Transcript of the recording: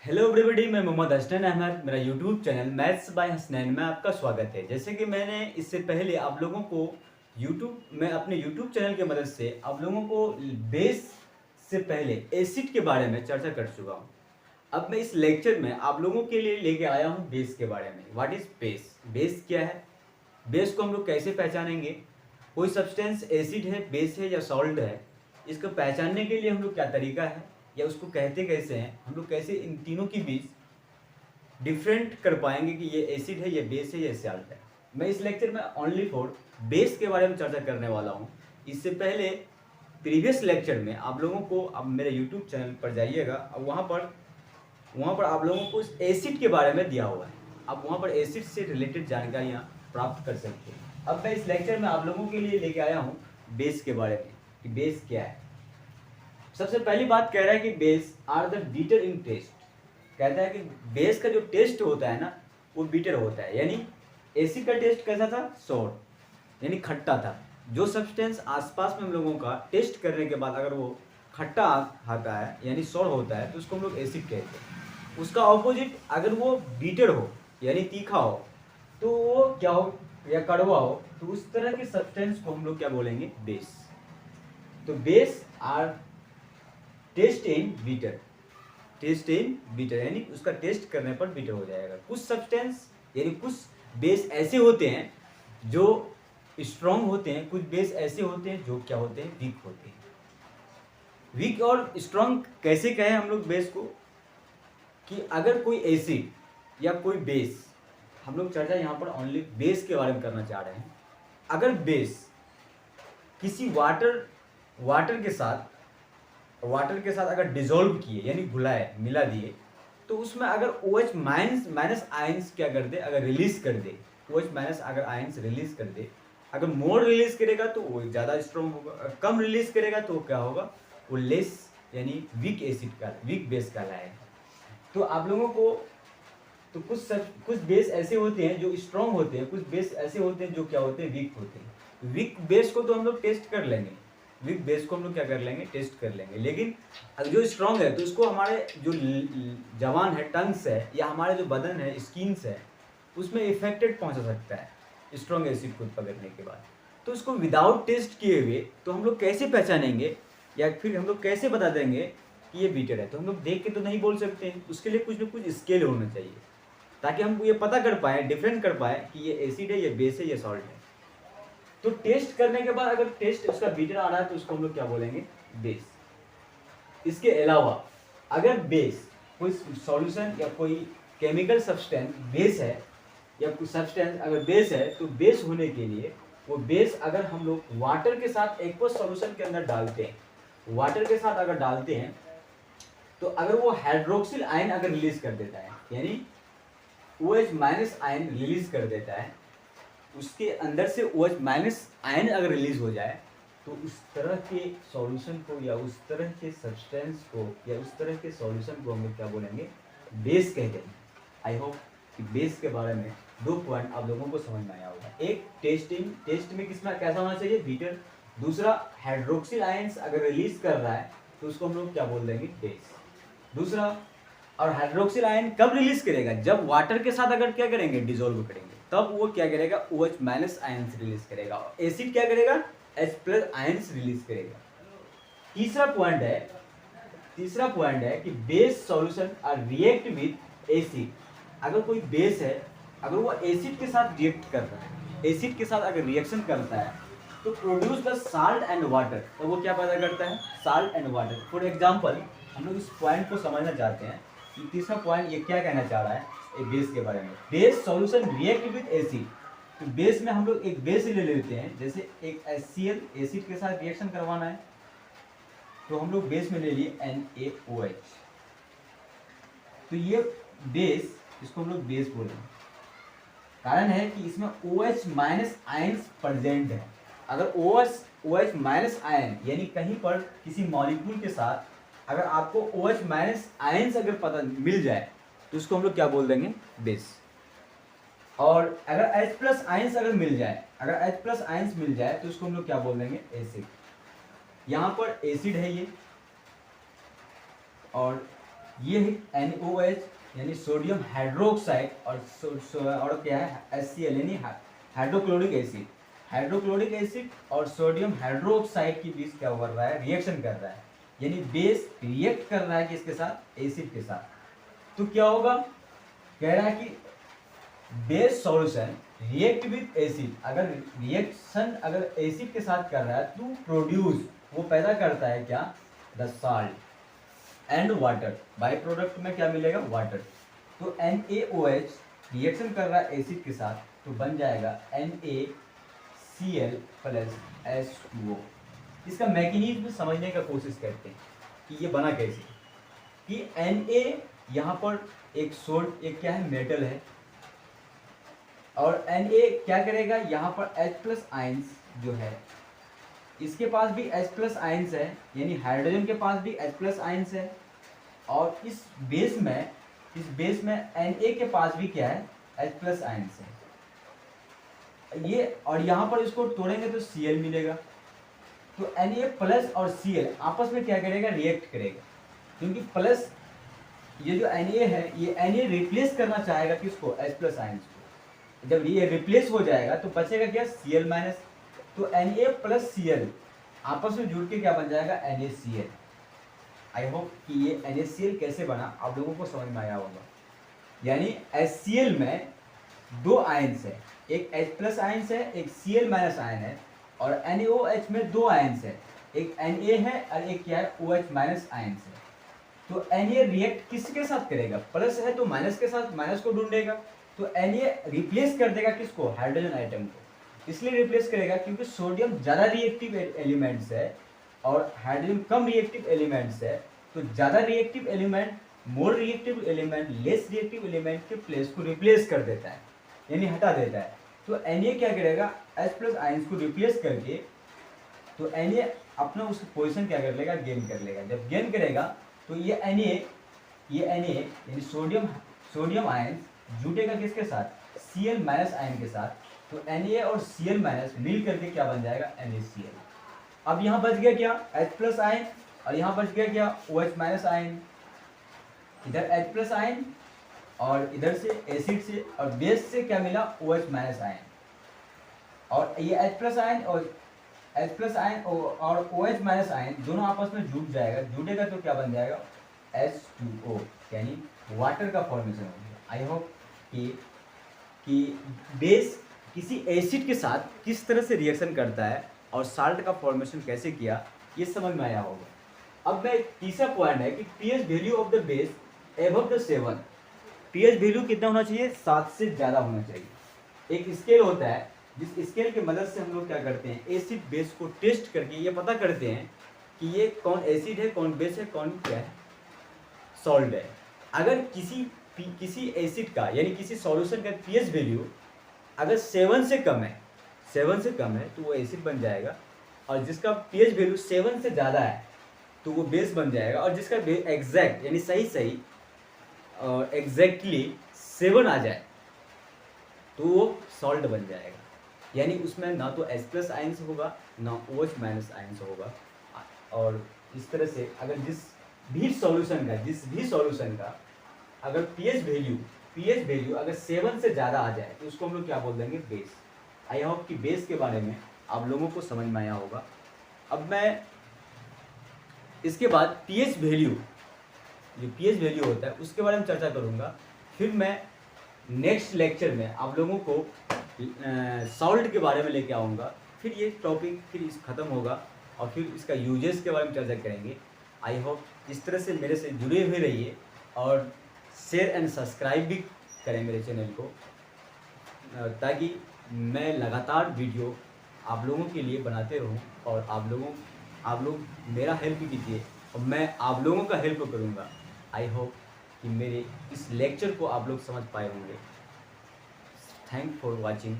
Hello everybody, मैं मोहम्मद हसनैन अहमद। मेरा YouTube channel maths by Hasnain में आपका स्वागत है। जैसे कि मैंने इससे पहले आप लोगों को अपने यूट्यूब चैनल की मदद से आप लोगों को बेस से पहले एसिड के बारे में चर्चा कर चुका हूँ। अब मैं इस लेक्चर में आप लोगों के लिए लेके आया हूँ बेस के बारे में। What is base? बेस क्या है? बेस को हम लोग कैसे पहचानेंगे? कोई सब्सटेंस एसिड है, बेस है या सॉल्ट है, इसको पहचानने के लिए हम लोग क्या तरीका है या उसको कहते कैसे हैं, हम लोग कैसे इन तीनों के बीच डिफरेंट कर पाएंगे कि ये एसिड है, ये बेस है, ये सॉल्ट है। मैं इस लेक्चर में ओनली फॉर बेस के बारे में चर्चा करने वाला हूँ। इससे पहले प्रीवियस लेक्चर में आप लोगों को, अब मेरे यूट्यूब चैनल पर जाइएगा, अब वहाँ पर आप लोगों को इस एसिड के बारे में दिया हुआ है। आप वहाँ पर एसिड से रिलेटेड जानकारियाँ प्राप्त कर सकते हैं। अब मैं इस लेक्चर में आप लोगों के लिए लेके आया हूँ बेस के बारे में कि बेस क्या है। सबसे पहली बात कह रहा है कि base are the bitter in taste. कहता है कि बेस का जो टेस्ट होता है ना, वो बीटर होता है। यानी एसिड का टेस्ट कैसा था? सोर, यानी खट्टा था। जो सब्सटेंस आसपास में हम लोगों का टेस्ट करने के बाद अगर वो खट्टा आता है यानी सोर होता है, तो उसको हम लोग एसिड कहते हैं। उसका ऑपोजिट अगर वो बीटर हो यानी तीखा हो, तो वो क्या हो या कड़वा हो, तो उस तरह के सब्सटेंस को हम लोग क्या बोलेंगे? बेस। तो base are taste in bitter. Taste in bitter यानी उसका टेस्ट करने पर बीटर हो जाएगा। कुछ सब्सटेंस यानी कुछ बेस ऐसे होते हैं जो स्ट्रॉन्ग होते हैं, कुछ बेस ऐसे होते हैं जो क्या होते हैं? वीक होते हैं। वीक और स्ट्रॉन्ग कैसे कहें हम लोग बेस को? कि अगर कोई एसिड या कोई बेस, हम लोग चर्चा यहाँ पर ओनली बेस के बारे में करना चाह रहे हैं। अगर बेस किसी वाटर के साथ अगर डिजोल्व किए यानी घुलाए, मिला दिए, तो उसमें अगर OH माइनस आयंस क्या कर दे? अगर रिलीज कर दे, OH माइनस अगर आयंस रिलीज कर दे, अगर मोर रिलीज करेगा तो वो ज़्यादा स्ट्रॉन्ग होगा, कम रिलीज करेगा तो क्या होगा? वो लेस यानी वीक बेस कहलाएगा। तो आप लोगों को तो कुछ बेस ऐसे होते हैं जो स्ट्रॉन्ग होते हैं, कुछ बेस ऐसे होते हैं जो क्या होते हैं? वीक होते हैं। वीक बेस को तो हम लोग टेस्ट कर लेंगे, वीक बेस को हम लोग क्या कर लेंगे? टेस्ट कर लेंगे। लेकिन अगर जो स्ट्रॉन्ग है तो उसको हमारे जो जवान है, टंग्स है, या हमारे जो बदन है, स्किन्स है, उसमें इफेक्टेड पहुंचा सकता है स्ट्रॉन्ग एसिड को पकड़ने के बाद। तो उसको विदाउट टेस्ट किए हुए तो हम लोग कैसे पहचानेंगे या फिर हम लोग कैसे बता देंगे कि ये बीटर है? तो हम लोग देख के तो नहीं बोल सकते हैं, उसके लिए कुछ ना कुछ स्केल होना चाहिए ताकि हम ये पता कर पाए, डिफरेंट कर पाए कि ये एसिड है, ये बेस है, ये सॉल्ट है। तो टेस्ट करने के बाद अगर टेस्ट उसका बीटर आ रहा है तो उसको हम लोग क्या बोलेंगे? बेस। इसके अलावा अगर बेस कोई सॉल्यूशन या कोई केमिकल सब्सटेंस बेस है, या कोई सब्सटेंस अगर बेस है, तो बेस होने के लिए वो बेस अगर हम लोग वाटर के साथ एक्वस सॉल्यूशन के अंदर डालते हैं, वाटर के साथ अगर डालते हैं, तो अगर वो हाइड्रोक्सिल आयन अगर रिलीज कर देता है यानी OH माइनस आयन रिलीज कर देता है, उसके अंदर से OH माइनस आयन अगर रिलीज हो जाए, तो उस तरह के सॉल्यूशन को या उस तरह के सब्सटेंस को या उस तरह के सॉल्यूशन को हम लोग क्या बोलेंगे? बेस कहते हैं। आई होप कि बेस के बारे में 2 पॉइंट आप लोगों को समझ में आया होगा। एक, टेस्ट में किसमें कैसा होना चाहिए? बीटर। दूसरा, हाइड्रोक्सिल आयंस अगर रिलीज कर रहा है तो उसको हम लोग क्या बोल देंगे? बेस। दूसरा, और हाइड्रोक्सिल आयन कब रिलीज करेगा? जब वाटर के साथ अगर क्या करेंगे? डिसॉल्व करेंगे, तब वो क्या करेगा? OH माइनस आयंस रिलीज करेगा। और एसिड क्या करेगा? H प्लस आयंस रिलीज करेगा। तीसरा पॉइंट है कि base solution are react with acid. अगर कोई बेस है, अगर वो एसिड के साथ रिएक्ट कर रहा है, एसिड के साथ अगर रिएक्शन करता है, तो produce the salt and water. तो वो क्या पैदा करता है? Salt and water. For example, हम लोग इस पॉइंट को समझना चाहते हैं कि तीसरा पॉइंट ये क्या कहना चाह रहा है बेस के बारे में। Base solution react with acid. तो बेस में हम लोग एक बेस ले लेते हैं, जैसे एक HCl एसिड के साथ रिएक्शन करवाना है, तो हम लोग बेस में ले लिए NaOH। तो ये बेस, इसको हम लोग बेस बोलेंगे। कारण है कि इसमें OH माइनस आयंस प्रेजेंट है। अगर OH माइनस आयन यानी कहीं पर किसी मॉलिक्यूल के साथ अगर आपको OH माइनस आयंस अगर पता मिल जाए, तो उसको हम लोग क्या बोल देंगे? बेस। और अगर H प्लस आयंस अगर मिल जाए, तो उसको हम लोग क्या बोल देंगे? एसिड। यहाँ पर एसिड है ये, और ये NaOH यानी सोडियम हाइड्रोक्साइड और क्या है HCl यानी हाइड्रोक्लोरिक एसिड। हाइड्रोक्लोरिक एसिड और सोडियम हाइड्रोक्साइड के बीच क्या हो रहा है, रिएक्शन कर रहा है, यानी बेस रिएक्ट कर रहा है किसके साथ, एसिड के साथ। तो क्या होगा, कह रहा है कि base solution react with acid, अगर रिएक्शन अगर एसिड के साथ कर रहा है तो प्रोड्यूस, वो पैदा करता है क्या, the salt and water, by product में क्या मिलेगा, वाटर। तो NaOH रिएक्शन कर रहा है एसिड के साथ तो बन जाएगा NaCl प्लस H2O। इसका मैकेनिज्म समझने का कोशिश करते हैं कि ये बना कैसे, कि Na यहाँ पर एक क्या है, मेटल है, और Na क्या करेगा, यहाँ पर H+ आयंस जो है, इसके पास भी H+ आयंस है, यानी हाइड्रोजन के पास भी H+ आयंस है, और इस बेस में Na के पास भी क्या है, H+ आयंस है ये, और यहाँ पर इसको तोड़ेंगे तो Cl मिलेगा। तो Na+ और Cl आपस में क्या करेगा, रिएक्ट करेगा, क्योंकि प्लस ये जो Na है, ये Na रिप्लेस करना चाहेगा किसको, H+ आयंस को। जब ये रिप्लेस हो जाएगा तो बचेगा क्या, Cl-। तो Na प्लस Cl आपस में जुड़ के क्या बन जाएगा, NaCl। आई होप कि ये NaCl कैसे बना आप लोगों को समझ में आया होगा। यानी HCl में दो आयंस है, एक H+ आयंस है, एक Cl- आयन है, और NaOH में दो आयंस है, एक Na है और एक क्या है, OH- आयंस है। तो Na रिएक्ट किसके साथ करेगा, प्लस है तो माइनस के साथ माइनस को ढूंढेगा, तो Na रिप्लेस कर देगा किसको, हाइड्रोजन आइटम को। इसलिए रिप्लेस करेगा क्योंकि सोडियम ज़्यादा रिएक्टिव एलिमेंट्स है और हाइड्रोजन कम रिएक्टिव एलिमेंट्स है। तो ज़्यादा reactive element more reactive element less reactive element के प्लेस को रिप्लेस कर देता है, यानी हटा देता है। तो Na क्या करेगा, H+ आयंस को रिप्लेस करके, तो Na अपना उस पोजीशन क्या कर लेगा, गेन कर लेगा। जब गेन करेगा तो ये Na यानी सोडियम आयन जुटेगा किसके साथ, Cl- आयन के साथ। तो Na और Cl- मिल करके क्या बन जाएगा, NaCl। अब यहाँ बच गया क्या, H+ आयन, और यहाँ बच गया क्या, OH- आयन। इधर H+ आयन और इधर से एसिड से और बेस से क्या मिला, OH- आयन। और ये H+ आयन और OH- आयन दोनों आपस में जुट जाएगा, जुटेगा तो क्या बन जाएगा, H2O, यानी वाटर का फॉर्मेशन हो गया। आई होप कि बेस किसी एसिड के साथ किस तरह से रिएक्शन करता है और साल्ट का फॉर्मेशन कैसे किया, ये समझ में आया होगा। अब मैं तीसरा पॉइंट है कि pH value of the base above the 7। pH value कितना होना चाहिए, 7 से ज़्यादा होना चाहिए। एक स्केल होता है जिस स्केल की मदद से हम लोग क्या करते हैं, एसिड बेस को टेस्ट करके ये पता करते हैं कि ये कौन एसिड है, कौन बेस है, कौन क्या है, सॉल्ट है। अगर किसी एसिड का यानी किसी सॉल्यूशन का pH वैल्यू अगर 7 से कम है तो वो एसिड बन जाएगा, और जिसका pH वैल्यू 7 से ज़्यादा है तो वो बेस बन जाएगा, और जिसका एग्जैक्ट यानी सही एग्जैक्टली 7 आ जाए तो वो सॉल्ट बन जाएगा। यानी उसमें ना तो H+ आयंस होगा ना OH- आयंस होगा। और इस तरह से अगर जिस भी सॉल्यूशन का अगर pH वैल्यू अगर 7 से ज़्यादा आ जाए तो उसको हम लोग क्या बोल देंगे, बेस। आई होप कि बेस के बारे में आप लोगों को समझ में आया होगा। अब मैं इसके बाद pH वैल्यू होता है उसके बारे में चर्चा करूँगा। फिर मैं नेक्स्ट लेक्चर में आप लोगों को सॉल्ट के बारे में लेके आऊँगा। फिर ये टॉपिक फिर ख़त्म होगा और फिर इसका यूजेस के बारे में चर्चा करेंगे। आई होप इस तरह से मेरे से जुड़े हुए रहिए और शेयर एंड सब्सक्राइब भी करें मेरे चैनल को, ताकि मैं लगातार वीडियो आप लोगों के लिए बनाते रहूं और आप लोग मेरा हेल्प कीजिए और मैं आप लोगों का हेल्प करूंगा। आई होप कि मेरे इस लेक्चर को आप लोग समझ पाए होंगे। Thank for watching.